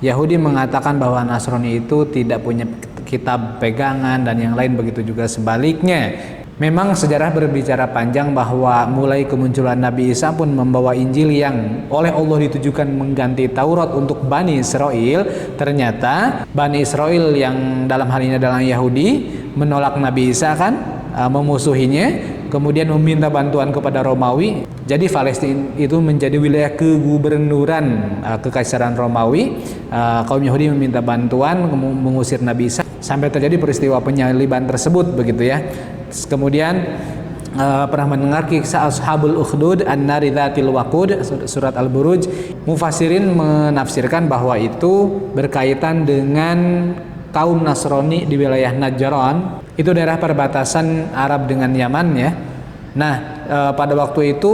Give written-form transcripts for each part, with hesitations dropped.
Yahudi mengatakan bahwa Nasrani itu tidak punya kitab pegangan dan yang lain, begitu juga sebaliknya. Memang sejarah berbicara panjang bahwa mulai kemunculan Nabi Isa pun membawa Injil yang oleh Allah ditujukan mengganti Taurat untuk Bani Israel. Ternyata Bani Israel yang dalam hal ini adalah Yahudi menolak Nabi Isa kan, memusuhinya, kemudian meminta bantuan kepada Romawi. Jadi Palestina itu menjadi wilayah kegubernuran Kekaisaran Romawi. Kaum Yahudi meminta bantuan mengusir Nabi Isa sampai terjadi peristiwa penyaliban tersebut, begitu ya. Kemudian pernah mendengar kisah Ashabul Ukhdud An-Nari Dzatil Waqud, surat Al-Buruj. Mufassirin menafsirkan bahwa itu berkaitan dengan kaum Nasrani di wilayah Najran. Itu daerah perbatasan Arab dengan Yaman ya. Nah, pada waktu itu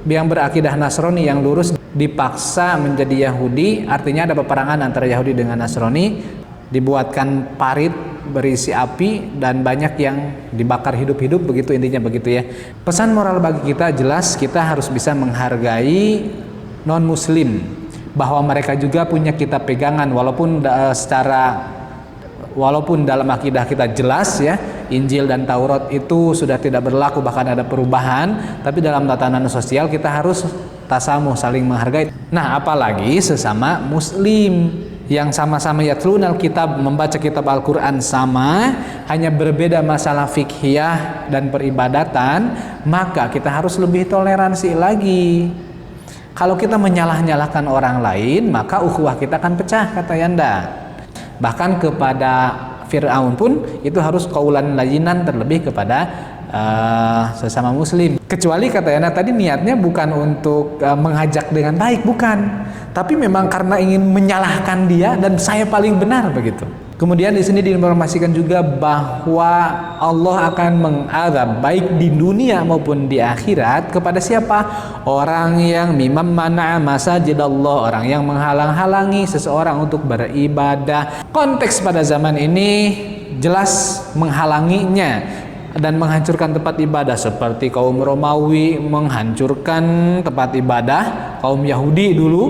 yang berakidah Nasrani yang lurus dipaksa menjadi Yahudi. Artinya ada peperangan antara Yahudi dengan Nasrani, dibuatkan parit berisi api dan banyak yang dibakar hidup-hidup, begitu intinya, begitu ya. Pesan moral bagi kita jelas, kita harus bisa menghargai non muslim, bahwa mereka juga punya kitab pegangan, walaupun dalam akidah kita jelas ya, Injil dan Taurat itu sudah tidak berlaku, bahkan ada perubahan, tapi dalam tatanan sosial kita harus tasamuh, saling menghargai. Nah, apalagi sesama muslim yang sama-sama yatlunal kitab, membaca kitab Al-Quran sama, hanya berbeda masalah fikhiyah dan peribadatan, maka kita harus lebih toleransi lagi. Kalau kita menyalah-nyalahkan orang lain, maka ukhuwah kita akan pecah, kata Yanda. Bahkan kepada Fir'aun pun itu harus qaulan layyinan, terlebih kepada sesama muslim. Kecuali kata Yana tadi niatnya bukan untuk mengajak dengan baik, bukan, tapi memang karena ingin menyalahkan dia dan saya paling benar, begitu. Kemudian di sini diinformasikan juga bahwa Allah akan mengadab baik di dunia maupun di akhirat kepada siapa? Orang yang mimam mana'a masajidallah, orang yang menghalang-halangi seseorang untuk beribadah. Konteks pada zaman ini jelas menghalanginya dan menghancurkan tempat ibadah, seperti kaum Romawi menghancurkan tempat ibadah kaum Yahudi dulu.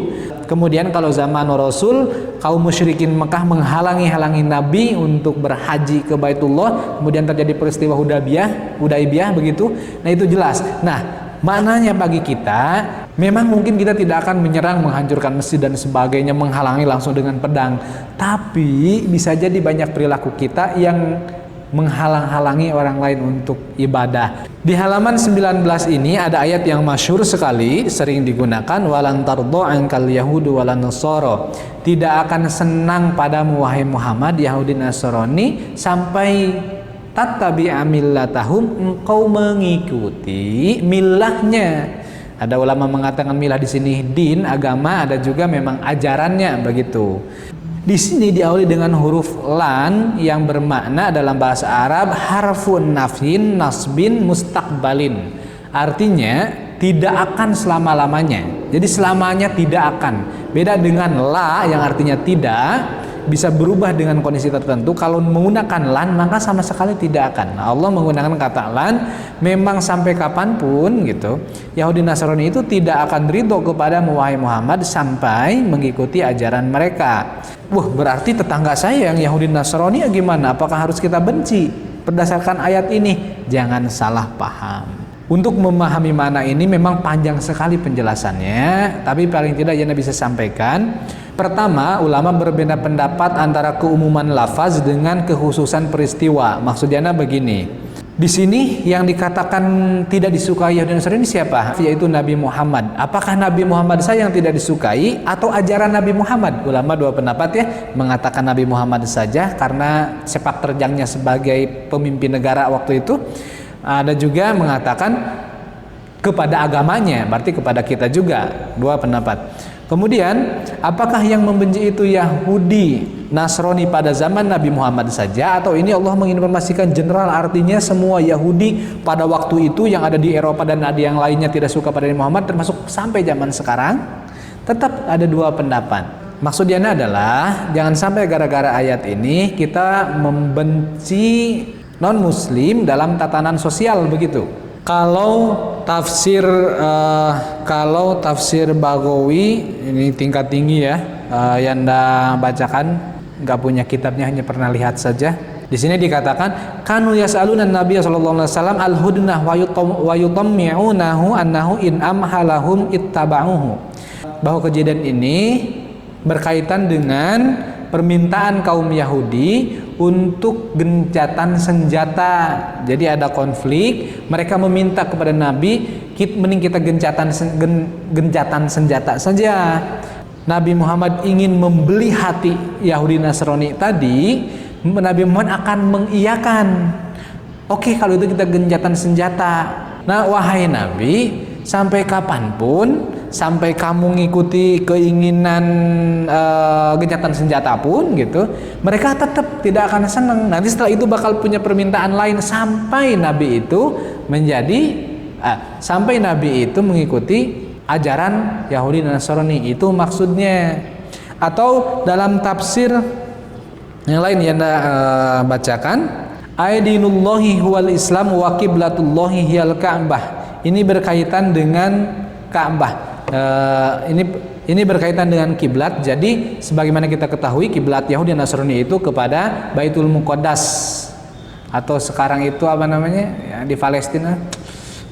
Kemudian kalau zaman Rasul, kaum musyrikin Mekah menghalangi Nabi untuk berhaji ke Baitullah. Kemudian terjadi peristiwa Hudaybiyah begitu. Nah, itu jelas. Nah, maknanya bagi kita, memang mungkin kita tidak akan menyerang, menghancurkan masjid dan sebagainya, menghalangi langsung dengan pedang. Tapi bisa jadi banyak perilaku kita yang menghalang-halangi orang lain untuk ibadah. Di halaman 19 ini ada ayat yang masyhur sekali, sering digunakan, walan tardo ankal yahudu walan nasara. Tidak akan senang padamu wahai Muhammad Yahudi Nasrani sampai tattabi'a millatahum, engkau mengikuti milahnya. Ada ulama mengatakan milah di sini din, agama, ada juga memang ajarannya, begitu. Di sini diawali dengan huruf lan yang bermakna dalam bahasa Arab harfun nafyin nasbin mustaqbalin. Artinya tidak akan selama-lamanya. Jadi selamanya tidak akan. Beda dengan la yang artinya tidak, bisa berubah dengan kondisi tertentu. Kalau menggunakan lan maka sama sekali tidak akan. Nah, Allah menggunakan kata lan memang sampai kapanpun gitu. Yahudi Nasrani itu tidak akan ridho kepada wahai Muhammad sampai mengikuti ajaran mereka. Wah, berarti tetangga saya yang Yahudi Nasrani ya gimana? Apakah harus kita benci berdasarkan ayat ini? Jangan salah paham. Untuk memahami makna ini memang panjang sekali penjelasannya, tapi paling tidak Yana bisa sampaikan. Pertama, ulama berbeda pendapat antara keumuman lafaz dengan kekhususan peristiwa. Maksud Yana begini, di sini yang dikatakan tidak disukai Yahudi Nasrani siapa? Yaitu Nabi Muhammad. Apakah Nabi Muhammad saja yang tidak disukai atau ajaran Nabi Muhammad? Ulama dua pendapat ya, mengatakan Nabi Muhammad saja karena sepak terjangnya sebagai pemimpin negara waktu itu. Ada juga mengatakan kepada agamanya, berarti kepada kita juga. Dua pendapat. Kemudian, apakah yang membenci itu Yahudi Nasrani pada zaman Nabi Muhammad saja, atau ini Allah menginformasikan general, artinya semua Yahudi pada waktu itu yang ada di Eropa dan ada yang lainnya tidak suka pada Nabi Muhammad, termasuk sampai zaman sekarang? Tetap ada dua pendapat. Maksudnya adalah jangan sampai gara-gara ayat ini kita membenci non muslim dalam tatanan sosial, begitu. Kalau tafsir Baghawi ini tingkat tinggi ya, Yanda bacakan, nggak punya kitabnya, hanya pernah lihat saja. Di sini dikatakan kanu yas'aluna Nabi sallallahu alaihi wasallam al-hudnah wa yutammi'unahu annahu in amhalahum ittaba'uhu. Bahwa kejadian ini berkaitan dengan permintaan kaum Yahudi untuk gencatan senjata. Jadi ada konflik, mereka meminta kepada Nabi, mending kita gencatan senjata saja. Nabi Muhammad ingin membeli hati Yahudi Nasrani tadi. Nabi Muhammad akan mengiyakan, oke, kalau itu kita gencatan senjata. Nah, wahai Nabi, sampai kapanpun, sampai kamu ngikuti keinginan gencatan senjata pun gitu, mereka tetap tidak akan senang. Nanti setelah itu bakal punya permintaan lain sampai Nabi itu sampai Nabi itu mengikuti ajaran Yahudi dan Nasrani. Itu maksudnya. Atau dalam tafsir yang lain yang bacakan, aidinullahi huwal islam wa qiblatullahi hiyal ka'bah. Ini berkaitan dengan Ka'bah. Ini berkaitan dengan kiblat. Jadi sebagaimana kita ketahui, kiblat Yahudi dan Nasrani itu kepada Baitul Muqaddas, atau sekarang itu apa namanya ya, di Palestina,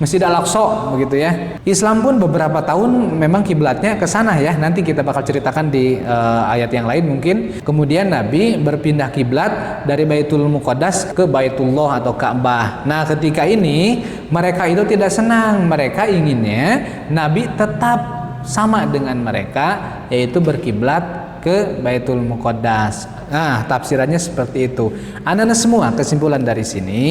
Masjid Al-Aqsa begitu ya. Islam pun beberapa tahun memang kiblatnya ke sana ya. Nanti kita bakal ceritakan di ayat yang lain mungkin. Kemudian Nabi berpindah kiblat dari Baitul Muqaddas ke Baitullah atau Ka'bah. Nah, ketika ini mereka itu tidak senang. Mereka inginnya Nabi tetap sama dengan mereka, yaitu berkiblat ke Baitul Muqaddas. Nah, tafsirannya seperti itu. Anak-anak semua, kesimpulan dari sini,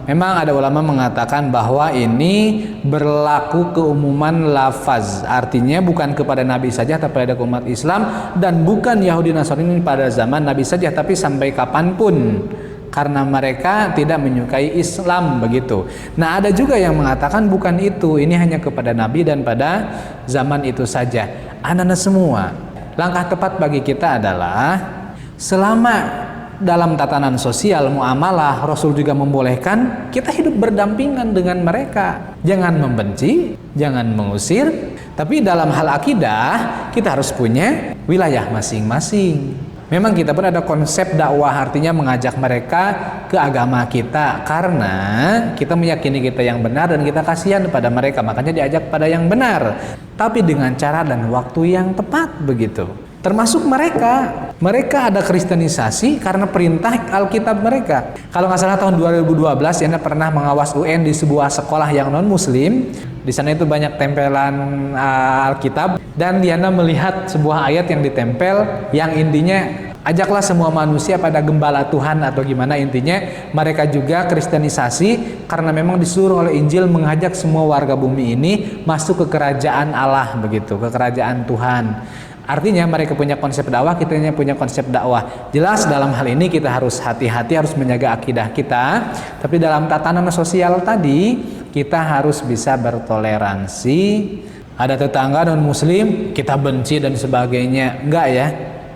memang ada ulama mengatakan bahwa ini berlaku keumuman lafaz, artinya bukan kepada Nabi saja tapi pada umat Islam, dan bukan Yahudi Nasrani pada zaman Nabi saja tapi sampai kapanpun, karena mereka tidak menyukai Islam begitu. Nah, ada juga yang mengatakan bukan itu, ini hanya kepada Nabi dan pada zaman itu saja. Anak-anak semua, langkah tepat bagi kita adalah selama dalam tatanan sosial muamalah, Rasul juga membolehkan kita hidup berdampingan dengan mereka. Jangan membenci, jangan mengusir, tapi dalam hal akidah kita harus punya wilayah masing-masing. Memang kita pun ada konsep dakwah, artinya mengajak mereka ke agama kita, karena kita meyakini kita yang benar dan kita kasihan pada mereka, makanya diajak pada yang benar, tapi dengan cara dan waktu yang tepat begitu. Termasuk mereka ada kristenisasi karena perintah Alkitab mereka. Kalau nggak salah tahun 2012 Yana pernah mengawas UN di sebuah sekolah yang non Muslim. Di sana itu banyak tempelan Alkitab, dan Yana melihat sebuah ayat yang ditempel yang intinya ajaklah semua manusia pada gembala Tuhan, atau gimana intinya. Mereka juga kristenisasi karena memang disuruh oleh Injil mengajak semua warga bumi ini masuk ke kerajaan Allah begitu, ke kerajaan Tuhan. Artinya mereka punya konsep dakwah, kita punya konsep dakwah. Jelas dalam hal ini kita harus hati-hati, harus menjaga akidah kita. Tapi dalam tatanan sosial tadi kita harus bisa bertoleransi. Ada tetangga non muslim kita benci dan sebagainya, enggak ya.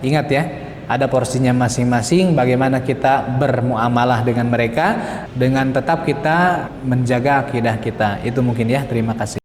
Ingat ya, ada porsinya masing-masing. Bagaimana kita bermuamalah dengan mereka dengan tetap kita menjaga akidah kita. Itu mungkin ya. Terima kasih.